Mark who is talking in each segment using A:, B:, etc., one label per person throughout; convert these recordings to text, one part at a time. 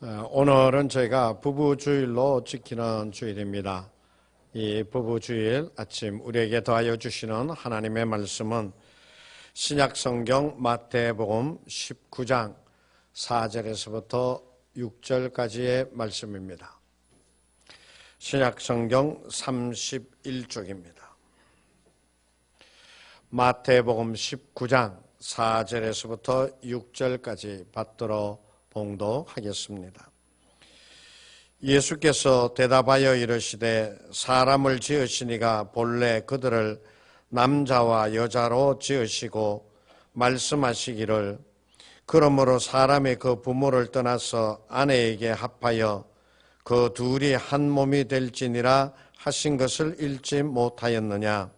A: 오늘은 저희가 부부주일로 지키는 주일입니다. 이 부부주일 아침 우리에게 더하여 주시는 하나님의 말씀은 신약성경 마태복음 19장 4절에서부터 6절까지의 말씀입니다. 신약성경 31쪽입니다. 마태복음 19장 4절에서부터 6절까지 받들어 봉독하겠습니다. 예수께서 대답하여 이르시되 사람을 지으시니가 본래 그들을 남자와 여자로 지으시고 말씀하시기를 그러므로 사람이 그 부모를 떠나서 아내에게 합하여 그 둘이 한 몸이 될지니라 하신 것을 읽지 못하였느냐.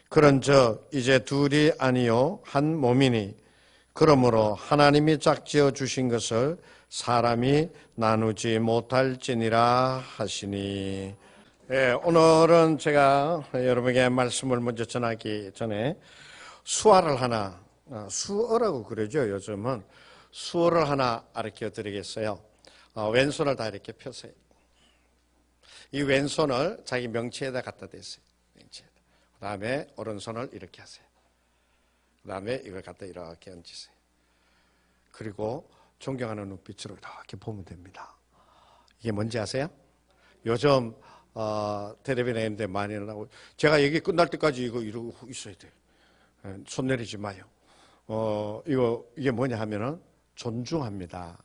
A: 그런즉 이제 둘이 아니요 한 몸이니 그러므로 하나님이 짝지어 주신 것을 사람이 나누지 못할지니라 하시니. 오늘은 제가 여러분에게 말씀을 먼저 전하기 전에 수화를 하나, 수어라고 그러죠. 요즘은 수어를 하나 가르쳐 드리겠어요. 왼손을 다 이렇게 펴세요. 이 왼손을 자기 명치에다 갖다 대세요. 명치에다. 그 다음에 오른손을 이렇게 하세요. 그 다음에 이걸 갖다 이렇게 얹으세요. 그리고 존경하는 눈빛으로 이렇게 보면 됩니다. 이게 뭔지 아세요? 요즘 텔레비전에 있는데 많이 나오고 제가 얘기 끝날 때까지 이러고 있어야 돼요. 손 내리지 마요. 이게 뭐냐 하면은 존중합니다.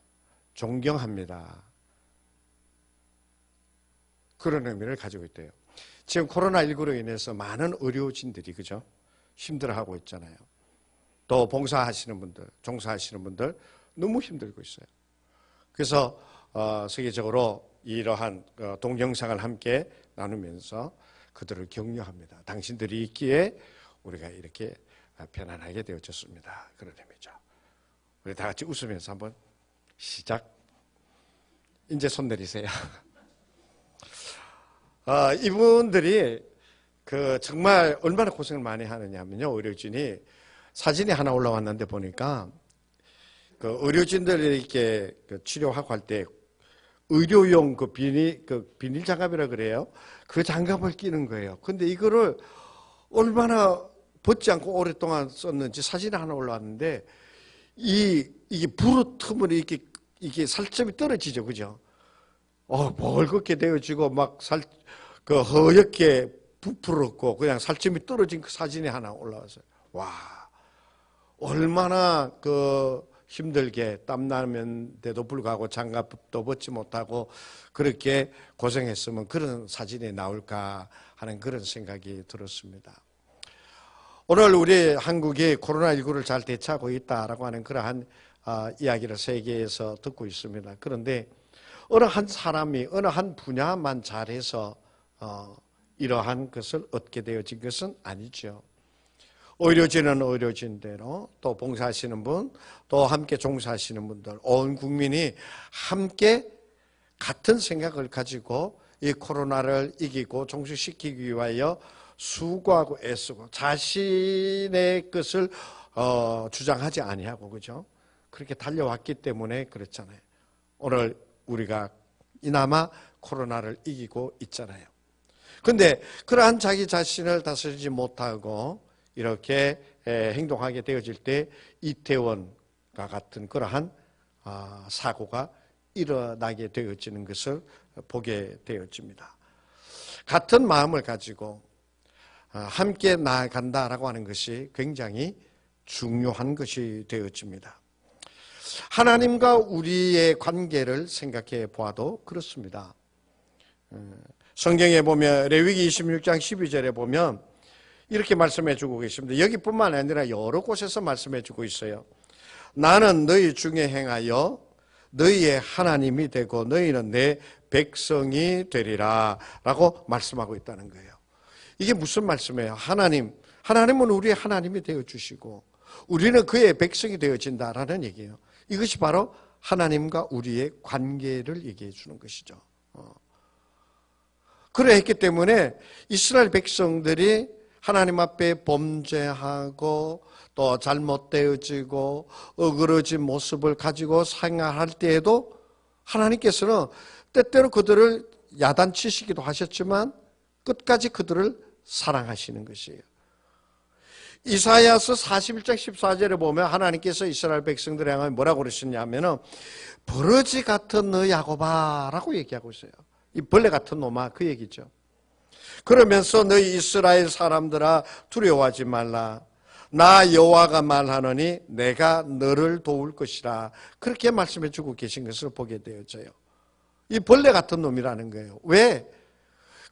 A: 존경합니다. 그런 의미를 가지고 있대요. 지금 코로나19로 인해서 많은 의료진들이 그죠? 힘들어하고 있잖아요. 또 봉사하시는 분들, 종사하시는 분들 너무 힘들고 있어요. 그래서 세계적으로 이러한 동영상을 함께 나누면서 그들을 격려합니다. 당신들이 있기에 우리가 이렇게 편안하게 되어졌습니다. 그런 의미죠. 우리 다 같이 웃으면서 한번 시작. 이제 손 내리세요. 이분들이 정말 얼마나 고생을 많이 하느냐면요. 의료진이 사진이 하나 올라왔는데 보니까 의료진들이 이렇게 치료하고 할 때 의료용 비닐 장갑이라 그래요. 그 장갑을 끼는 거예요. 근데 이거를 얼마나 벗지 않고 오랫동안 썼는지 사진이 하나 올라왔는데 이게 부르트면 이게 살점이 떨어지죠. 그죠? 벌겋게 되어지고 막 허옇게 부풀었고 그냥 살점이 떨어진 그 사진이 하나 올라왔어요. 와. 얼마나 힘들게 땀나는데도 불구하고 장갑도 벗지 못하고 그렇게 고생했으면 그런 사진이 나올까 하는 그런 생각이 들었습니다. 오늘 우리 한국이 코로나19를 잘 대처하고 있다라고 하는 그러한 이야기를 세계에서 듣고 있습니다. 그런데 어느 한 사람이 어느 한 분야만 잘해서 이러한 것을 얻게 되어진 것은 아니죠. 의료진은 의료진대로 또 봉사하시는 분, 또 함께 종사하시는 분들, 온 국민이 함께 같은 생각을 가지고 이 코로나를 이기고 종식시키기 위하여 수고하고 애쓰고 자신의 것을 주장하지 아니하고 그죠? 그렇게 달려왔기 때문에 그렇잖아요. 오늘 우리가 이나마 코로나를 이기고 있잖아요. 그런데 그러한 자기 자신을 다스리지 못하고 이렇게 행동하게 되어질 때 이태원과 같은 그러한 사고가 일어나게 되어지는 것을 보게 되어집니다. 같은 마음을 가지고 함께 나아간다라고 하는 것이 굉장히 중요한 것이 되어집니다. 하나님과 우리의 관계를 생각해 보아도 그렇습니다. 성경에 보면 레위기 26장 12절에 보면 이렇게 말씀해 주고 계십니다. 여기뿐만 아니라 여러 곳에서 말씀해 주고 있어요. 나는 너희 중에 행하여 너희의 하나님이 되고 너희는 내 백성이 되리라 라고 말씀하고 있다는 거예요. 이게 무슨 말씀이에요? 하나님은 우리의 하나님이 되어주시고 우리는 그의 백성이 되어진다라는 얘기예요. 이것이 바로 하나님과 우리의 관계를 얘기해 주는 것이죠. 그러했기 때문에 이스라엘 백성들이 하나님 앞에 범죄하고 또 잘못되어지고 어그러진 모습을 가지고 생활할 때에도 하나님께서는 때때로 그들을 야단치시기도 하셨지만 끝까지 그들을 사랑하시는 것이에요. 이사야서 41장 14절에 보면 하나님께서 이스라엘 백성들에 향해 뭐라고 그러셨냐면은 버러지 같은 너 야곱아라고 얘기하고 있어요. 이 벌레 같은 놈아 그 얘기죠. 그러면서 너희 이스라엘 사람들아 두려워하지 말라. 나 여호와가 말하노니 내가 너를 도울 것이라. 그렇게 말씀해 주고 계신 것을 보게 되어져요. 이 벌레 같은 놈이라는 거예요. 왜?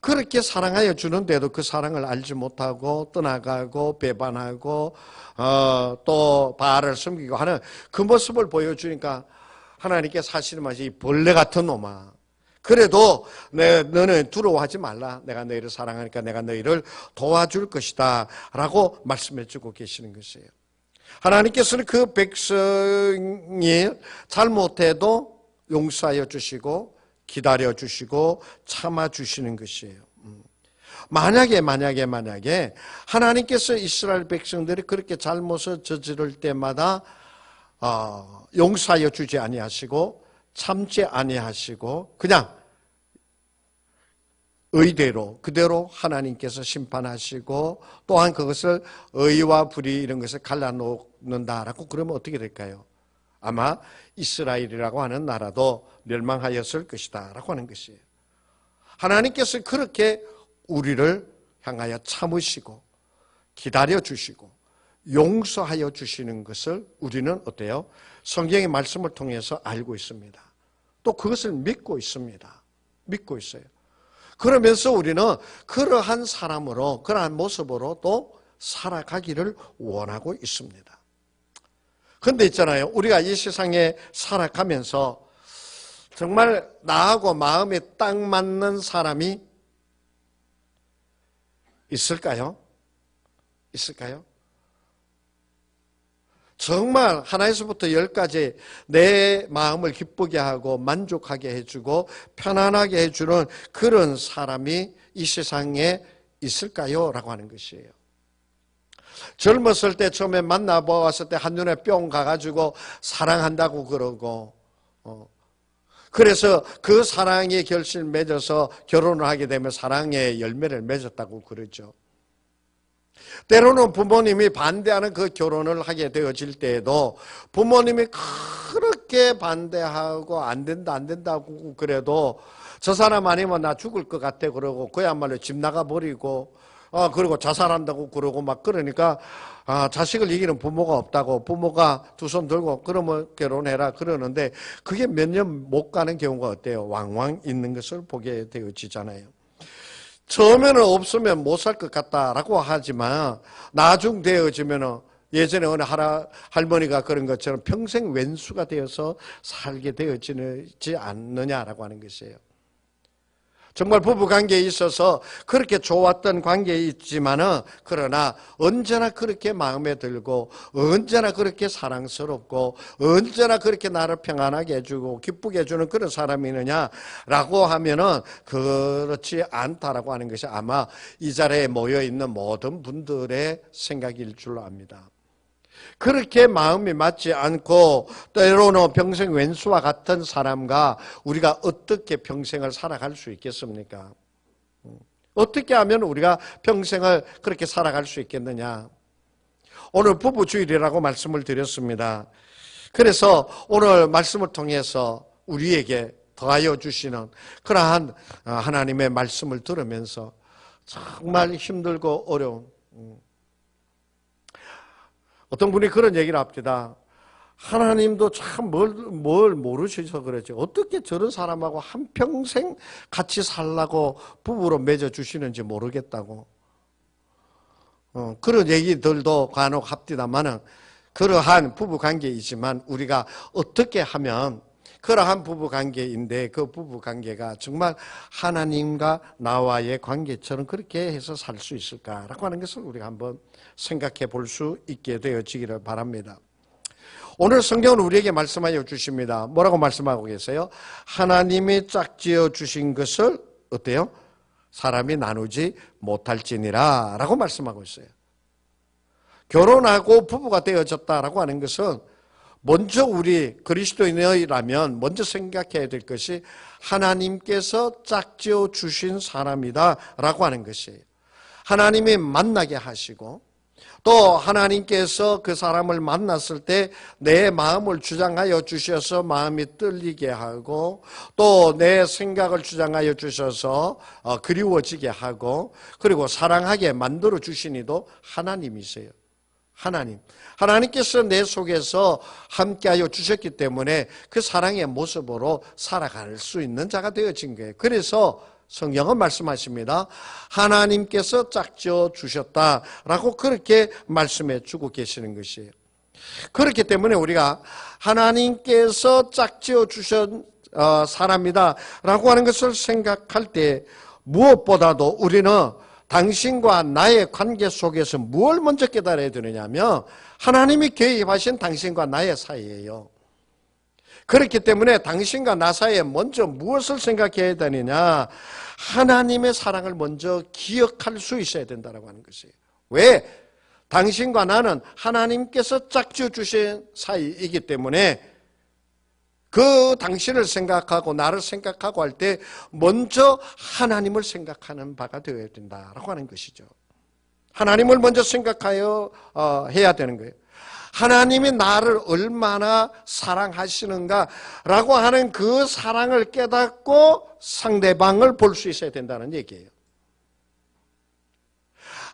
A: 그렇게 사랑하여 주는데도 그 사랑을 알지 못하고 떠나가고 배반하고 또 바알을 섬기고 하는 그 모습을 보여주니까 하나님께 사실은 마치 이 벌레 같은 놈아. 그래도 너는 두려워하지 말라. 내가 너희를 사랑하니까 내가 너희를 도와줄 것이다 라고 말씀해 주고 계시는 것이에요. 하나님께서는 그 백성이 잘못해도 용서하여 주시고 기다려 주시고 참아 주시는 것이에요. 만약에 하나님께서 이스라엘 백성들이 그렇게 잘못을 저지를 때마다 용서하여 주지 아니하시고 참지 아니하시고 그냥 의대로 그대로 하나님께서 심판하시고 또한 그것을 의와 불의 이런 것을 갈라놓는다라고 그러면 어떻게 될까요? 아마 이스라엘이라고 하는 나라도 멸망하였을 것이다 라고 하는 것이에요. 하나님께서 그렇게 우리를 향하여 참으시고 기다려 주시고 용서하여 주시는 것을 우리는 어때요? 성경의 말씀을 통해서 알고 있습니다. 또 그것을 믿고 있습니다. 믿고 있어요. 그러면서 우리는 그러한 사람으로 그러한 모습으로 또 살아가기를 원하고 있습니다. 그런데 있잖아요. 우리가 이 세상에 살아가면서 정말 나하고 마음에 딱 맞는 사람이 있을까요? 있을까요? 정말 하나에서부터 10까지 내 마음을 기쁘게 하고 만족하게 해주고 편안하게 해주는 그런 사람이 이 세상에 있을까요? 라고 하는 것이에요. 젊었을 때 처음에 만나보았을 때 한눈에 뿅 가가지고 사랑한다고 그러고 그래서 그 사랑의 결실을 맺어서 결혼을 하게 되면 사랑의 열매를 맺었다고 그러죠. 때로는 부모님이 반대하는 그 결혼을 하게 되어질 때에도 부모님이 그렇게 반대하고 안 된다고 그래도 저 사람 아니면 나 죽을 것 같아 그러고 그야말로 집 나가버리고 그리고 자살한다고 그러고 막 그러니까 자식을 이기는 부모가 없다고 부모가 두 손 들고 그러면 결혼해라 그러는데 그게 몇 년 못 가는 경우가 어때요? 왕왕 있는 것을 보게 되어지잖아요. 처음에는 없으면 못 살 것 같다라고 하지만 나중 되어지면 예전에 어느 할머니가 그런 것처럼 평생 왼수가 되어서 살게 되어지지 않느냐라고 하는 것이에요. 정말 부부관계에 있어서 그렇게 좋았던 관계에 있지만은 그러나 언제나 그렇게 마음에 들고 언제나 그렇게 사랑스럽고 언제나 그렇게 나를 평안하게 해주고 기쁘게 해주는 그런 사람이 있느냐라고 하면은 그렇지 않다라고 하는 것이 아마 이 자리에 모여있는 모든 분들의 생각일 줄로 압니다. 그렇게 마음이 맞지 않고 때로는 평생 왼수와 같은 사람과 우리가 어떻게 평생을 살아갈 수 있겠습니까? 어떻게 하면 우리가 평생을 그렇게 살아갈 수 있겠느냐? 오늘 부부주일이라고 말씀을 드렸습니다. 그래서 오늘 말씀을 통해서 우리에게 더하여 주시는 그러한 하나님의 말씀을 들으면서 정말 힘들고 어려운 어떤 분이 그런 얘기를 합니다. 하나님도 참 뭘 모르셔서 그러죠. 어떻게 저런 사람하고 한평생 같이 살라고 부부로 맺어주시는지 모르겠다고. 그런 얘기들도 간혹 합디다마는 그러한 부부관계이지만 우리가 어떻게 하면 그러한 부부관계인데 그 부부관계가 정말 하나님과 나와의 관계처럼 그렇게 해서 살 수 있을까라고 하는 것을 우리가 한번 생각해 볼 수 있게 되어지기를 바랍니다. 오늘 성경은 우리에게 말씀하여 주십니다. 뭐라고 말씀하고 계세요? 하나님이 짝지어 주신 것을 어때요? 사람이 나누지 못할지니라 라고 말씀하고 있어요. 결혼하고 부부가 되어졌다라고 하는 것은 먼저 우리 그리스도인이라면 먼저 생각해야 될 것이 하나님께서 짝지어 주신 사람이다 라고 하는 것이에요. 하나님이 만나게 하시고 또 하나님께서 그 사람을 만났을 때 내 마음을 주장하여 주셔서 마음이 떨리게 하고 또 내 생각을 주장하여 주셔서 그리워지게 하고 그리고 사랑하게 만들어 주신 이도 하나님이세요. 하나님께서 내 속에서 함께하여 주셨기 때문에 그 사랑의 모습으로 살아갈 수 있는 자가 되어진 거예요. 그래서 성경은 말씀하십니다. 하나님께서 짝지어 주셨다라고 그렇게 말씀해 주고 계시는 것이에요. 그렇기 때문에 우리가 하나님께서 짝지어 주신 사람이다라고 하는 것을 생각할 때 무엇보다도 우리는 당신과 나의 관계 속에서 무엇을 먼저 깨달아야 되느냐면 하나님이 개입하신 당신과 나의 사이예요. 그렇기 때문에 당신과 나 사이에 먼저 무엇을 생각해야 되느냐? 하나님의 사랑을 먼저 기억할 수 있어야 된다고 하는 것이에요. 왜? 당신과 나는 하나님께서 짝지어 주신 사이이기 때문에 그 당신을 생각하고 나를 생각하고 할 때 먼저 하나님을 생각하는 바가 되어야 된다라고 하는 것이죠. 하나님을 먼저 생각하여 해야 되는 거예요. 하나님이 나를 얼마나 사랑하시는가라고 하는 그 사랑을 깨닫고 상대방을 볼 수 있어야 된다는 얘기예요.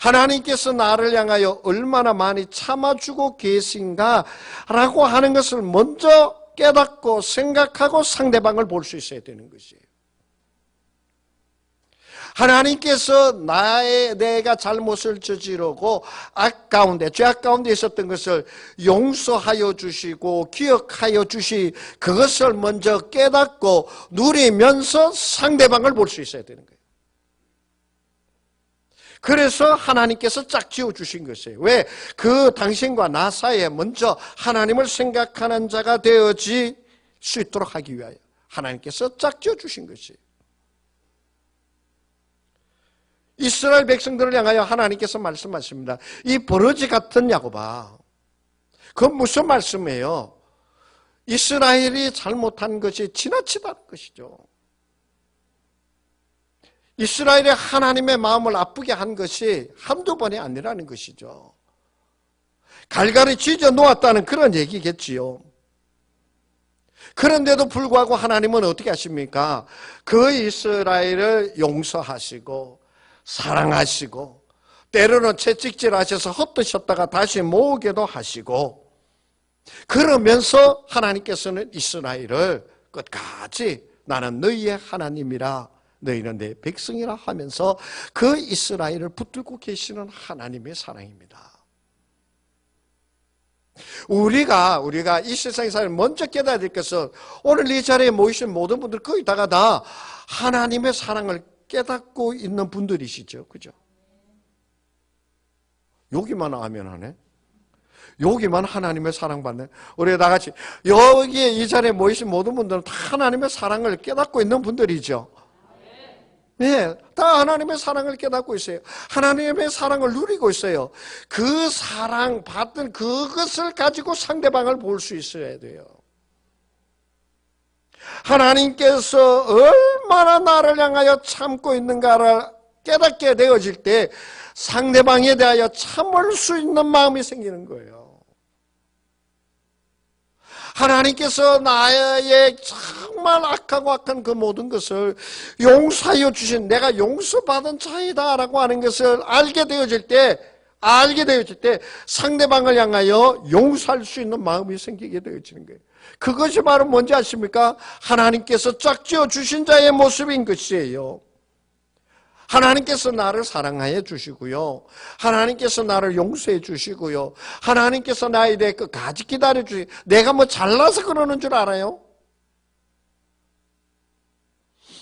A: 하나님께서 나를 향하여 얼마나 많이 참아주고 계신가라고 하는 것을 먼저 깨닫고 생각하고 상대방을 볼 수 있어야 되는 것이에요. 하나님께서 내가 잘못을 저지르고 죄악 가운데 있었던 것을 용서하여 주시고 기억하여 주시 그것을 먼저 깨닫고 누리면서 상대방을 볼 수 있어야 되는 거예요. 그래서 하나님께서 짝지어 주신 것이에요. 왜? 그 당신과 나 사이에 먼저 하나님을 생각하는 자가 되어질 수 있도록 하기 위하여 하나님께서 짝지어 주신 것이에요. 이스라엘 백성들을 향하여 하나님께서 말씀하십니다. 이 버러지 같은 야곱아. 그건 무슨 말씀이에요? 이스라엘이 잘못한 것이 지나치다는 것이죠. 이스라엘의 하나님의 마음을 아프게 한 것이 한두 번이 아니라는 것이죠. 갈갈이 찢어 놓았다는 그런 얘기겠지요. 그런데도 불구하고 하나님은 어떻게 하십니까? 그 이스라엘을 용서하시고 사랑하시고 때로는 채찍질하셔서 헛드셨다가 다시 모으게도 하시고 그러면서 하나님께서는 이스라엘을 끝까지 나는 너희의 하나님이라 너희는 내 백성이라 하면서 그 이스라엘을 붙들고 계시는 하나님의 사랑입니다. 우리가 이 세상의 사람을 먼저 깨달아야 될 것은 오늘 이 자리에 모이신 모든 분들 거의 다 하나님의 사랑을 깨닫고 있는 분들이시죠. 그죠? 여기만 아멘 하네. 여기만 하나님의 사랑받네. 우리 다 같이 여기에 이 자리에 모이신 모든 분들은 다 하나님의 사랑을 깨닫고 있는 분들이죠. 네, 다 하나님의 사랑을 깨닫고 있어요. 하나님의 사랑을 누리고 있어요. 그 사랑 받은 그것을 가지고 상대방을 볼 수 있어야 돼요. 하나님께서 얼마나 나를 향하여 참고 있는가를 깨닫게 되어질 때 상대방에 대하여 참을 수 있는 마음이 생기는 거예요. 하나님께서 나의 정말 악한 그 모든 것을 용서하여 주신 내가 용서받은 자이다라고 하는 것을 알게 되어질 때 상대방을 향하여 용서할 수 있는 마음이 생기게 되어지는 거예요. 그것이 바로 뭔지 아십니까? 하나님께서 짝지어 주신 자의 모습인 것이에요. 하나님께서 나를 사랑하여 주시고요. 하나님께서 나를 용서해 주시고요. 하나님께서 나에 대해 끝까지 기다려 주시고 내가 뭐 잘나서 그러는 줄 알아요?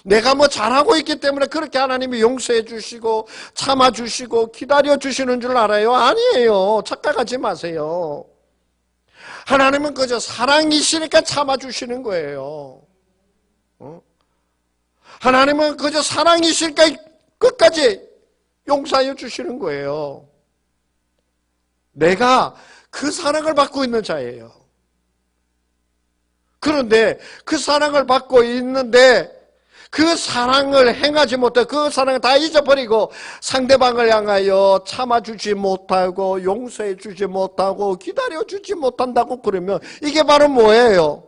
A: 내가 뭐 잘하고 있기 때문에 그렇게 하나님이 용서해 주시고 참아 주시고 기다려 주시는 줄 알아요? 아니에요. 착각하지 마세요. 하나님은 그저 사랑이시니까 참아 주시는 거예요. 하나님은 그저 사랑이시니까 끝까지 용서하여 주시는 거예요. 내가 그 사랑을 받고 있는 자예요. 그런데 그 사랑을 받고 있는데 그 사랑을 행하지 못하고 그 사랑을 다 잊어버리고 상대방을 향하여 참아주지 못하고 용서해주지 못하고 기다려주지 못한다고 그러면 이게 바로 뭐예요?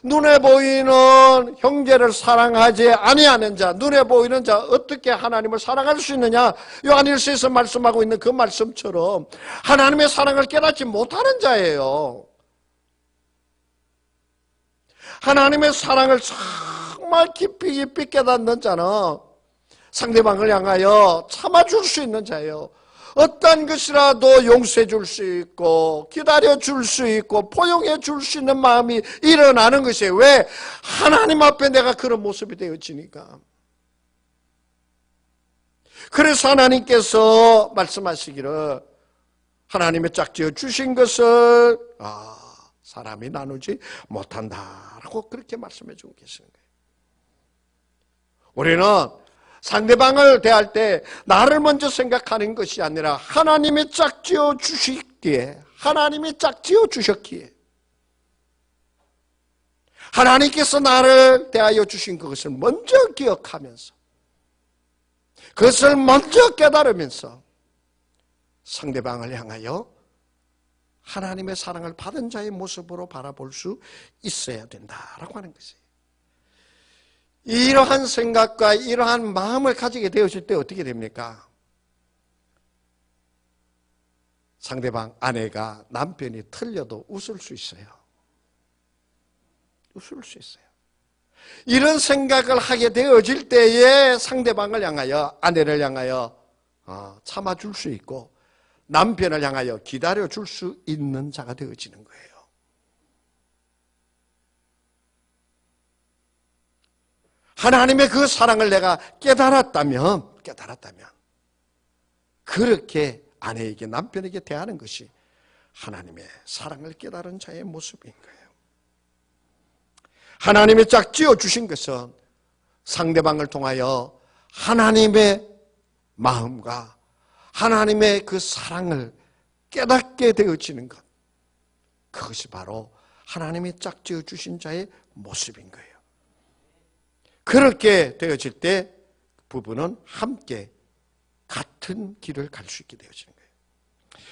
A: 눈에 보이는 형제를 사랑하지 아니하는 자, 눈에 보이는 자 어떻게 하나님을 사랑할 수 있느냐? 요한일서에서 말씀하고 있는 그 말씀처럼 하나님의 사랑을 깨닫지 못하는 자예요. 하나님의 사랑을 정말 깊이 깨닫는 자는 상대방을 향하여 참아줄 수 있는 자예요. 어떤 것이라도 용서해 줄 수 있고 기다려 줄 수 있고 포용해 줄 수 있는 마음이 일어나는 것이에요. 왜? 하나님 앞에 내가 그런 모습이 되어지니까. 그래서 하나님께서 말씀하시기를 하나님의 짝지어 주신 것을 사람이 나누지 못한다라고 그렇게 말씀해 주고 계시는 거예요. 우리는 상대방을 대할 때 나를 먼저 생각하는 것이 아니라 하나님이 짝지어 주셨기에, 하나님이 짝지어 주셨기에, 하나님께서 나를 대하여 주신 그것을 먼저 기억하면서, 그것을 먼저 깨달으면서 상대방을 향하여 하나님의 사랑을 받은 자의 모습으로 바라볼 수 있어야 된다라고 하는 것이에요. 이러한 생각과 이러한 마음을 가지게 되었을 때 어떻게 됩니까? 상대방 아내가 남편이 틀려도 웃을 수 있어요. 웃을 수 있어요. 이런 생각을 하게 되어질 때에 상대방을 향하여, 아내를 향하여 참아줄 수 있고 남편을 향하여 기다려줄 수 있는 자가 되어지는 거예요. 하나님의 그 사랑을 내가 깨달았다면 그렇게 아내에게 남편에게 대하는 것이 하나님의 사랑을 깨달은 자의 모습인 거예요. 하나님이 짝지어 주신 것은 상대방을 통하여 하나님의 마음과 하나님의 그 사랑을 깨닫게 되어지는 것, 그것이 바로 하나님이 짝지어 주신 자의 모습인 거예요. 그렇게 되어질 때 부부는 함께 같은 길을 갈 수 있게 되어지는 거예요.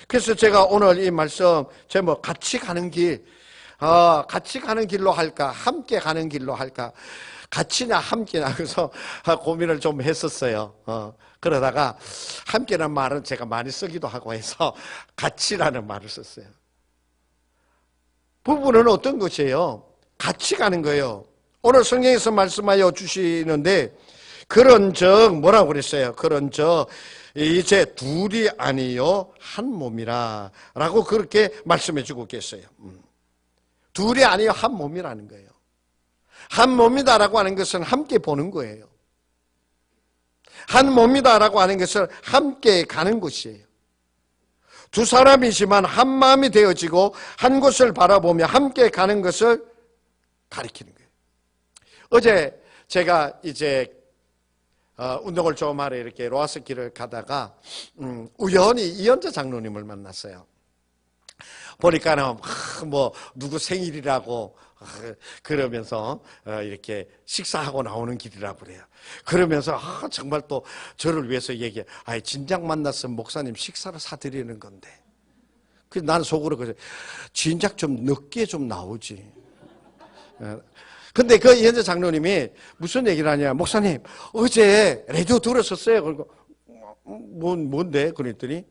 A: 그래서 제가 오늘 이 말씀 제목 같이 가는 길, 같이 가는 길로 할까 함께 가는 길로 할까, 같이냐 함께냐, 그래서 고민을 좀 했었어요. 그러다가 함께라는 말은 제가 많이 쓰기도 하고 해서 같이라는 말을 썼어요. 부부는 어떤 것이에요? 같이 가는 거예요. 오늘 성경에서 말씀하여 주시는데 그런즉 뭐라고 그랬어요? 그런즉 이제 둘이 아니요 한 몸이라 라고 그렇게 말씀해 주고 계세요. 둘이 아니요 한 몸이라는 거예요. 한 몸이다라고 하는 것은 함께 보는 거예요. 한 몸이다라고 하는 것은 함께 가는 것이에요. 두 사람이지만 한 마음이 되어지고 한 곳을 바라보며 함께 가는 것을 가리키는 거예요. 어제 제가 이제 운동을 좀 하러 이렇게 로아스 길을 가다가 우연히 이현자 장로님을 만났어요. 보니까는 뭐 누구 생일이라고 그러면서 이렇게 식사하고 나오는 길이라고 그래요. 그러면서 정말 또 저를 위해서 얘기해. 진작 만났으면 목사님 식사를 사드리는 건데. 그래서 나는 속으로 그래. 진작 좀 늦게 좀 나오지. 근데 그 이현재 장로님이 무슨 얘기를 하냐. 목사님 어제 라디오 들었었어요. 그리고 뭔데? 그랬더니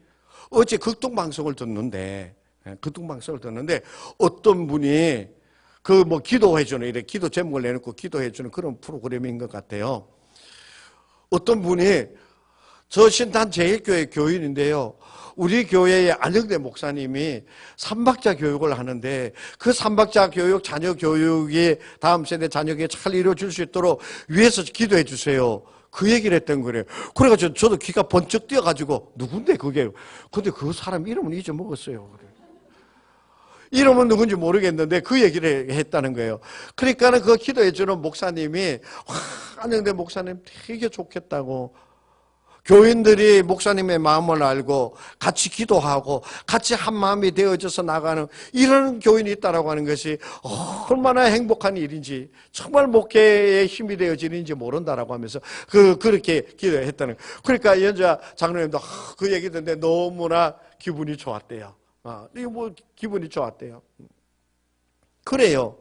A: 어제 극동방송을 듣는데 어떤 분이 그 뭐 기도해주는, 이렇게 기도 제목을 내놓고 기도해주는 그런 프로그램인 것 같아요. 어떤 분이 저 신탄 제일교회 교인인데요. 우리 교회의 안영대 목사님이 삼박자 교육을 하는데 그 삼박자 교육, 자녀 교육이 다음 세대 자녀에게 잘 이루어질 수 있도록 위해서 기도해 주세요. 그 얘기를 했던 거래요. 그래가지고 저도 귀가 번쩍 뛰어가지고 누군데 그게? 근데 그 사람 이름은 잊어먹었어요. 그래. 이름은 누군지 모르겠는데 그 얘기를 했다는 거예요. 그러니까는 그 기도해 주는 목사님이 안영대 목사님 되게 좋겠다고. 교인들이 목사님의 마음을 알고 같이 기도하고 같이 한 마음이 되어져서 나가는 이런 교인이 있다라고 하는 것이 얼마나 행복한 일인지, 정말 목회의 힘이 되어지는지 모른다라고 하면서 그렇게 기도했다는 거예요. 그러니까 연주아 장로님도 그 얘기 듣는데 너무나 기분이 좋았대요. 이거 뭐 기분이 좋았대요. 그래요.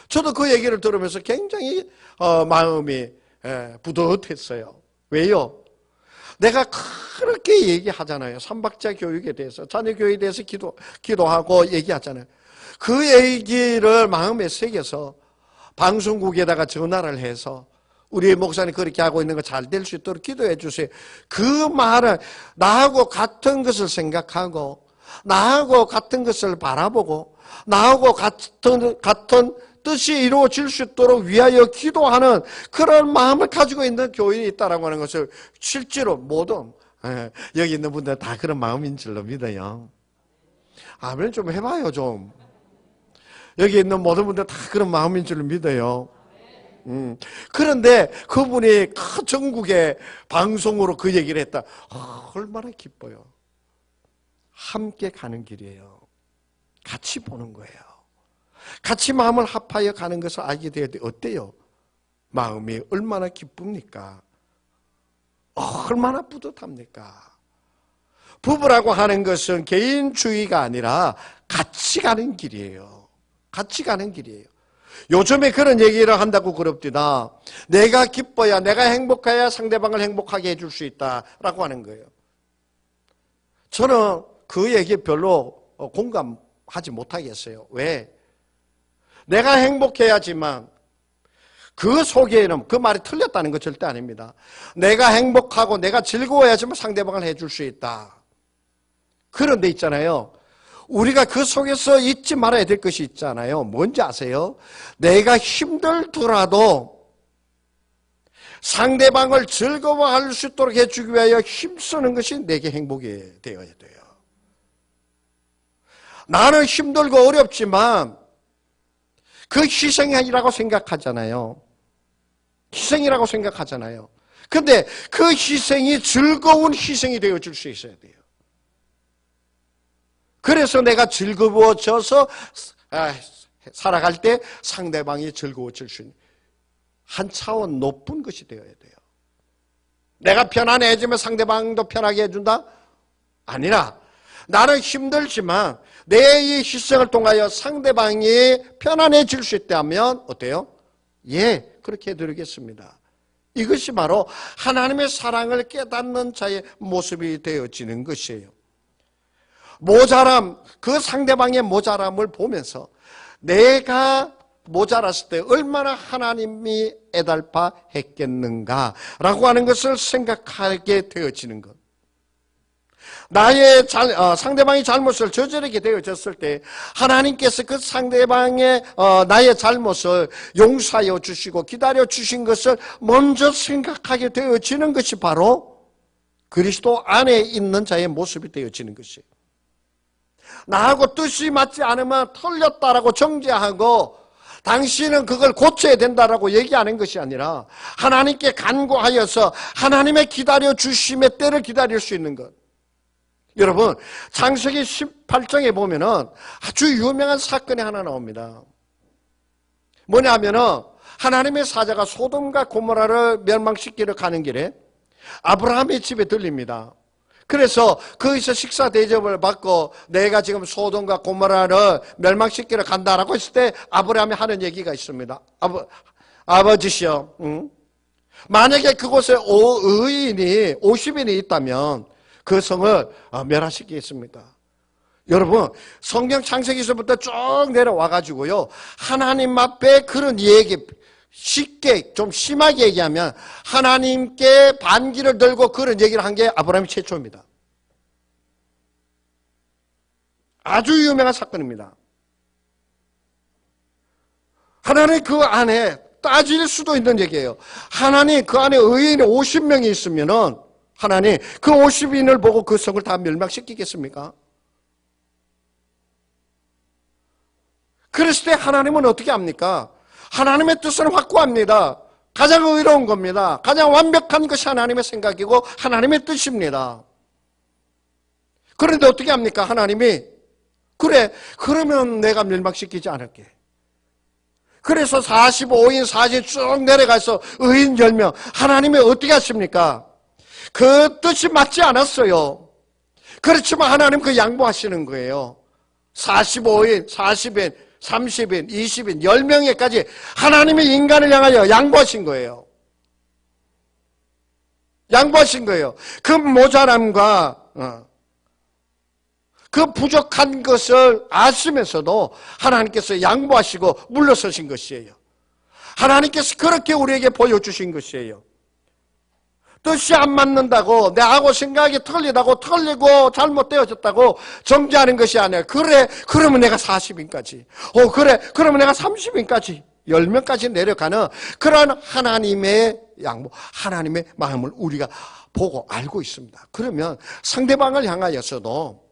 A: 저도 그 얘기를 들으면서 굉장히 마음이 뿌듯했어요. 왜요? 내가 그렇게 얘기하잖아요. 삼박자 교육에 대해서, 자녀 교육에 대해서 기도하고 얘기하잖아요. 그 얘기를 마음에 새겨서 방송국에다가 전화를 해서 우리 목사님 그렇게 하고 있는 거 잘 될 수 있도록 기도해 주세요. 그 말은 나하고 같은 것을 생각하고 나하고 같은 것을 바라보고 나하고 같은 뜻이 이루어질 수 있도록 위하여 기도하는 그런 마음을 가지고 있는 교인이 있다라고 하는 것을 실제로 모든 여기 있는 분들 다 그런 마음인 줄로 믿어요. 아멘 좀 해봐요 좀. 여기 있는 모든 분들 다 그런 마음인 줄로 믿어요. 그런데 그분이 전국의 방송으로 그 얘기를 했다. 얼마나 기뻐요. 함께 가는 길이에요. 같이 보는 거예요. 같이 마음을 합하여 가는 것을 알게 되었는데 어때요? 마음이 얼마나 기쁩니까? 얼마나 뿌듯합니까? 부부라고 하는 것은 개인주의가 아니라 같이 가는 길이에요. 같이 가는 길이에요. 요즘에 그런 얘기를 한다고 그럽디다. 내가 기뻐야, 내가 행복해야 상대방을 행복하게 해줄 수 있다라고 하는 거예요. 저는 그 얘기에 별로 공감하지 못하겠어요. 왜? 내가 행복해야지만 그 속에는 그 말이 틀렸다는 거 절대 아닙니다. 내가 행복하고 내가 즐거워야지만 상대방을 해줄 수 있다. 그런데 있잖아요. 우리가 그 속에서 잊지 말아야 될 것이 있잖아요. 뭔지 아세요? 내가 힘들더라도 상대방을 즐거워할 수 있도록 해주기 위하여 힘쓰는 것이 내게 행복이 되어야 돼요. 나는 힘들고 어렵지만 그 희생이라고 생각하잖아요. 희생이라고 생각하잖아요. 근데 그 희생이 즐거운 희생이 되어줄 수 있어야 돼요. 그래서 내가 즐거워져서 살아갈 때 상대방이 즐거워질 수 있는 한 차원 높은 것이 되어야 돼요. 내가 편안해지면 상대방도 편하게 해준다? 아니라 나는 힘들지만 내 이 희생을 통하여 상대방이 편안해질 수 있다면 어때요? 예, 그렇게 해드리겠습니다. 이것이 바로 하나님의 사랑을 깨닫는 자의 모습이 되어지는 것이에요. 모자람, 그 상대방의 모자람을 보면서 내가 모자랐을 때 얼마나 하나님이 애달파 했겠는가라고 하는 것을 생각하게 되어지는 것. 상대방이 잘못을 저지르게 되어졌을 때 하나님께서 그 상대방의 나의 잘못을 용서하여 주시고 기다려 주신 것을 먼저 생각하게 되어지는 것이 바로 그리스도 안에 있는 자의 모습이 되어지는 것이에요. 나하고 뜻이 맞지 않으면 틀렸다라고 정죄하고 당신은 그걸 고쳐야 된다라고 얘기하는 것이 아니라 하나님께 간구하여서 하나님의 기다려 주심의 때를 기다릴 수 있는 것. 여러분, 창세기 18장에 보면은 아주 유명한 사건이 하나 나옵니다. 뭐냐면은 하나님의 사자가 소돔과 고모라를 멸망시키러 가는 길에 아브라함의 집에 들립니다. 그래서 거기서 식사 대접을 받고 내가 지금 소돔과 고모라를 멸망시키러 간다라고 했을 때 아브라함이 하는 얘기가 있습니다. 아버지시여, 만약에 그곳에 의인이 50인이 있다면 그 성을 멸하시겠습니까? 여러분, 성경 창세기서부터 쭉 내려와가지고요, 하나님 앞에 그런 얘기, 쉽게 좀 심하게 얘기하면 하나님께 반기를 들고 그런 얘기를 한 게 아브라함이 최초입니다. 아주 유명한 사건입니다. 하나님 그 안에 따질 수도 있는 얘기예요. 하나님 그 안에 의인이 50명이 있으면은 하나님 그 50인을 보고 그 성을 다 멸망시키겠습니까? 그랬을 때 하나님은 어떻게 합니까? 하나님의 뜻은 확고합니다. 가장 의로운 겁니다. 가장 완벽한 것이 하나님의 생각이고 하나님의 뜻입니다. 그런데 어떻게 합니까? 하나님이 그래, 그러면 내가 멸망시키지 않을게. 그래서 45인 40 쭉 내려가서 의인 10명. 하나님이 어떻게 하십니까? 그 뜻이 맞지 않았어요. 그렇지만 하나님 그 양보하시는 거예요. 45인, 40인, 30인, 20인, 10명에까지 하나님이 인간을 향하여 양보하신 거예요. 양보하신 거예요. 그 모자람과 그 부족한 것을 아시면서도 하나님께서 양보하시고 물러서신 것이에요. 하나님께서 그렇게 우리에게 보여주신 것이에요. 뜻이 안 맞는다고, 나하고 생각이 틀리고 잘못되어졌다고 정죄하는 것이 아니에요. 그래, 그러면 내가 40인까지. 그래, 그러면 내가 30인까지. 10명까지 내려가는 그런 하나님의 양보, 하나님의 마음을 우리가 보고 알고 있습니다. 그러면 상대방을 향하여서도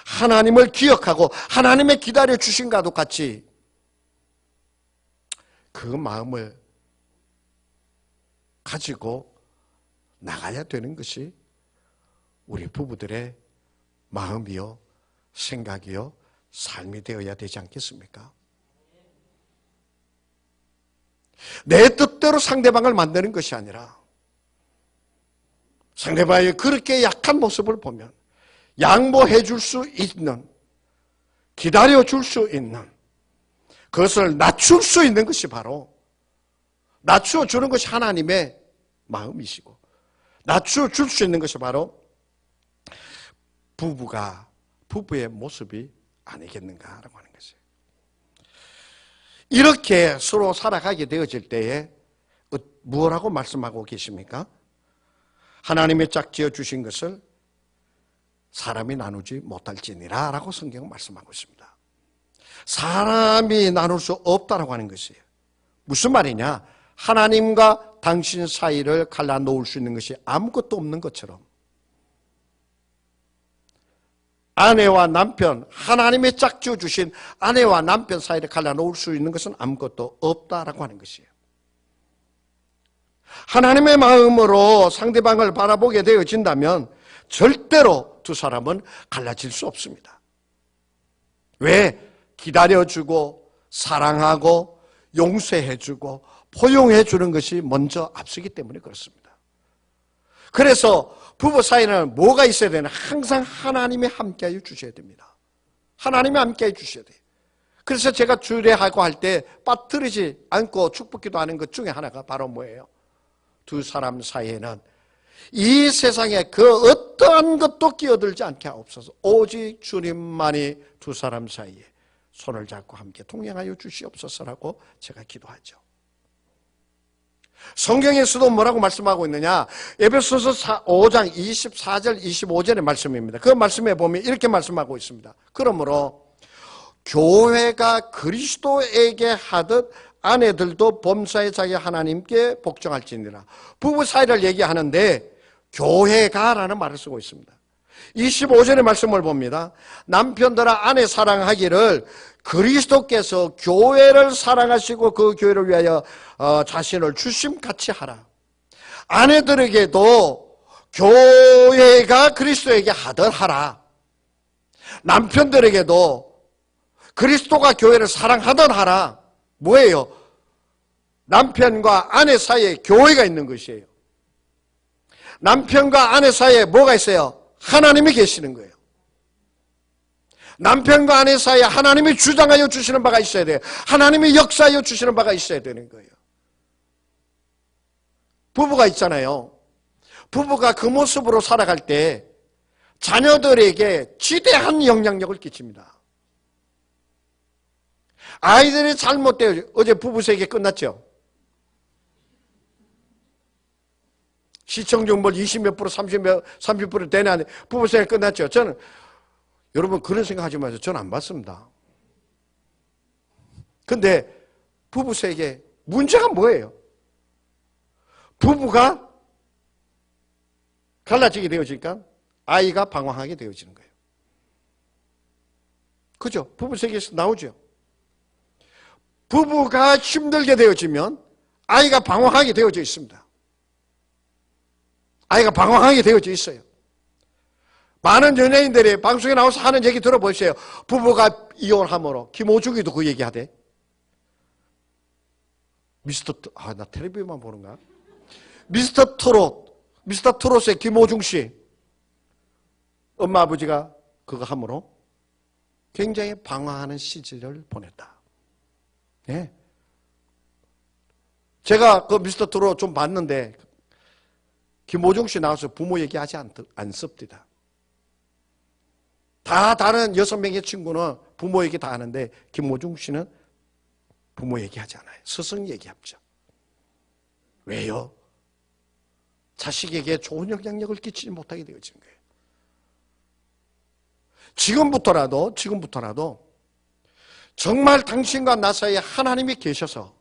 A: 하나님을 기억하고 하나님의 기다려 주신과도 같이 그 마음을 가지고 나가야 되는 것이 우리 부부들의 마음이요, 생각이요, 삶이 되어야 되지 않겠습니까? 내 뜻대로 상대방을 만드는 것이 아니라 상대방의 그렇게 약한 모습을 보면 양보해 줄 수 있는, 기다려 줄 수 있는, 그것을 낮출 수 있는 것이 바로 낮추어 주는 것이 하나님의 마음이시고 낮추어 줄 수 있는 것이 바로 부부의 모습이 아니겠는가라고 하는 것이에요. 이렇게 서로 살아가게 되어질 때에 무엇라고 말씀하고 계십니까? 하나님의 짝지어 주신 것을 사람이 나누지 못할지니라 라고 성경은 말씀하고 있습니다. 사람이 나눌 수 없다라고 하는 것이에요. 무슨 말이냐? 하나님과 당신 사이를 갈라놓을 수 있는 것이 아무것도 없는 것처럼 아내와 남편, 하나님의 짝지어 주신 아내와 남편 사이를 갈라놓을 수 있는 것은 아무것도 없다라고 하는 것이에요. 하나님의 마음으로 상대방을 바라보게 되어진다면 절대로 두 사람은 갈라질 수 없습니다. 왜? 기다려주고 사랑하고 용서해주고 포용해주는 것이 먼저 앞서기 때문에 그렇습니다. 그래서 부부 사이에는 뭐가 있어야 되나? 항상 하나님이 함께하여 주셔야 됩니다. 하나님이 함께해 주셔야 돼요. 그래서 제가 주례하고 할 때 빠뜨리지 않고 축복기도 하는 것 중에 하나가 바로 뭐예요? 두 사람 사이에는 이 세상에 그 어떠한 것도 끼어들지 않게 하옵소서. 오직 주님만이 두 사람 사이에 손을 잡고 함께 동행하여 주시옵소서라고 제가 기도하죠. 성경에서도 뭐라고 말씀하고 있느냐? 에베소서 5장 24절 25절의 말씀입니다. 그 말씀에 보면 이렇게 말씀하고 있습니다. 그러므로 교회가 그리스도에게 하듯 아내들도 범사에 자기 하나님께 복종할지니라. 부부 사이를 얘기하는데 교회가라는 말을 쓰고 있습니다. 25절의 말씀을 봅니다. 남편들아 아내 사랑하기를 그리스도께서 교회를 사랑하시고 그 교회를 위하여 자신을 주심같이 하라. 아내들에게도 교회가 그리스도에게 하듯 하라. 남편들에게도 그리스도가 교회를 사랑하듯 하라. 뭐예요? 남편과 아내 사이에 교회가 있는 것이에요. 남편과 아내 사이에 뭐가 있어요? 하나님이 계시는 거예요. 남편과 아내 사이에 하나님이 주장하여 주시는 바가 있어야 돼요. 하나님이 역사하여 주시는 바가 있어야 되는 거예요. 부부가 있잖아요. 부부가 그 모습으로 살아갈 때 자녀들에게 지대한 영향력을 끼칩니다. 아이들이 잘못되어, 어제 부부 세계 끝났죠? 시청률 20몇 프로, 30% 되는 부부 세계 끝났죠? 저는, 여러분 그런 생각하지 마세요. 저는 안 봤습니다. 근데 부부 세계 문제가 뭐예요? 부부가 갈라지게 되어지니까 아이가 방황하게 되어지는 거예요. 그죠? 부부 세계에서 나오죠. 부부가 힘들게 되어지면 아이가 방황하게 되어져 있습니다. 아이가 방황하게 되어져 있어요. 많은 연예인들이 방송에 나와서 하는 얘기 들어보세요. 부부가 이혼함으로 김호중이도 그 얘기하대. 나 텔레비전만 보는가? 미스터 트롯의 김호중 씨. 엄마 아버지가 그거 함으로 굉장히 방황하는 시절을 보냈다. 예. 제가 그 미스터 트롯 좀 봤는데 김호중 씨 나와서 부모 얘기하지 않습니다. 다 다른 6명의 친구는 부모 얘기 다 하는데 김호중 씨는 부모 얘기하지 않아요. 스승 얘기합죠. 왜요? 자식에게 좋은 영향력을 끼치지 못하게 되어진 거예요. 지금부터라도 정말 당신과 나 사이에 하나님이 계셔서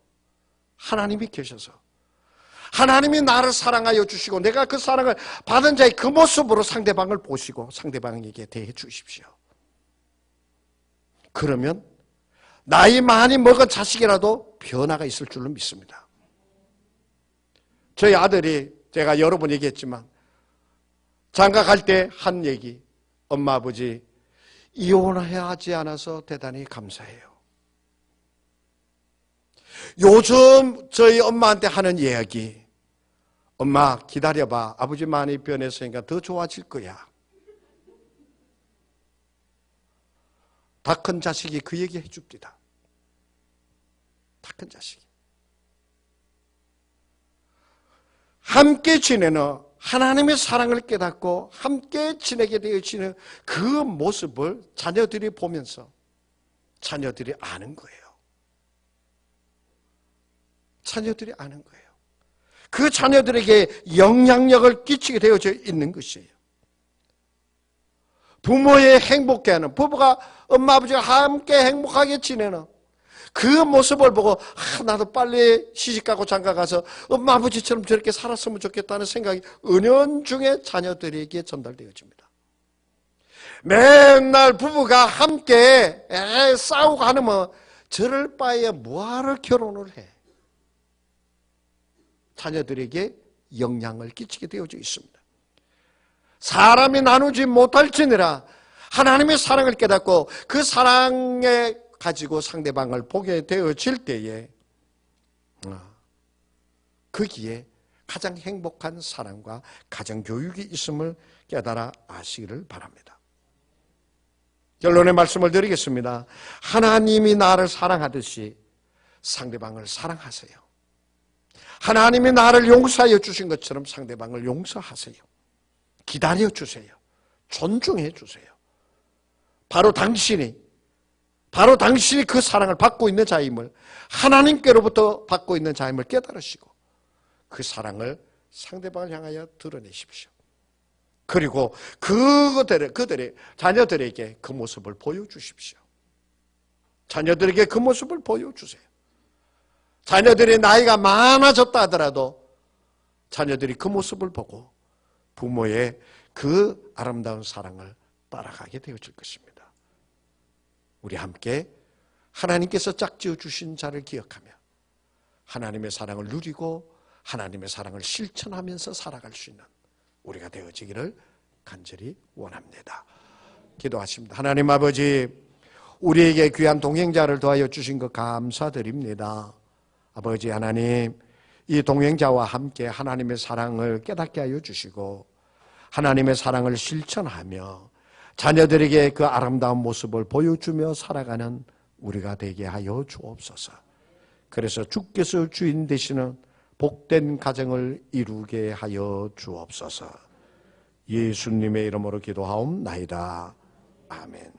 A: 하나님이 나를 사랑하여 주시고 내가 그 사랑을 받은 자의 그 모습으로 상대방을 보시고 상대방에게 대해 주십시오. 그러면 나이 많이 먹은 자식이라도 변화가 있을 줄로 믿습니다. 저희 아들이 제가 여러 번 얘기했지만 장가 갈 때 한 얘기, 엄마 아버지 이혼하지 않아서 대단히 감사해요. 요즘 저희 엄마한테 하는 이야기, 엄마 기다려봐, 아버지 많이 변했으니까 더 좋아질 거야. 다 큰 자식이 그 얘기 해줍니다. 다 큰 자식이. 함께 지내는 하나님의 사랑을 깨닫고 함께 지내게 되어지는 그 모습을 자녀들이 보면서 자녀들이 아는 거예요. 자녀들이 아는 거예요. 그 자녀들에게 영향력을 끼치게 되어져 있는 것이에요. 부모의 행복해 하는, 부부가 엄마 아버지가 함께 행복하게 지내는 그 모습을 보고 나도 빨리 시집가고 장가가서 엄마 아버지처럼 저렇게 살았으면 좋겠다는 생각이 은연중에 자녀들에게 전달되어집니다. 맨날 부부가 함께 싸우고 하면 저럴 바에 뭐하러 결혼을 해. 자녀들에게 영향을 끼치게 되어져 있습니다. 사람이 나누지 못할지니라 하나님의 사랑을 깨닫고 그 사랑에 가지고 상대방을 보게 되어질 때에 거기에 가장 행복한 사랑과 가정 교육이 있음을 깨달아 아시기를 바랍니다. 결론의 말씀을 드리겠습니다. 하나님이 나를 사랑하듯이 상대방을 사랑하세요. 하나님이 나를 용서하여 주신 것처럼 상대방을 용서하세요. 기다려 주세요. 존중해 주세요. 바로 당신이 그 사랑을 받고 있는 자임을, 하나님께로부터 받고 있는 자임을 깨달으시고 그 사랑을 상대방을 향하여 드러내십시오. 그리고 그들의 자녀들에게 그 모습을 보여주십시오. 자녀들에게 그 모습을 보여주세요. 자녀들이 나이가 많아졌다 하더라도 자녀들이 그 모습을 보고 부모의 그 아름다운 사랑을 따라가게 되어질 것입니다. 우리 함께 하나님께서 짝지어 주신 자를 기억하며 하나님의 사랑을 누리고 하나님의 사랑을 실천하면서 살아갈 수 있는 우리가 되어지기를 간절히 원합니다. 기도하십니다. 하나님 아버지, 우리에게 귀한 동행자를 더하여 주신 것 감사드립니다. 아버지 하나님, 이 동행자와 함께 하나님의 사랑을 깨닫게 하여 주시고 하나님의 사랑을 실천하며 자녀들에게 그 아름다운 모습을 보여주며 살아가는 우리가 되게 하여 주옵소서. 그래서 주께서 주인 되시는 복된 가정을 이루게 하여 주옵소서. 예수님의 이름으로 기도하옵나이다. 아멘.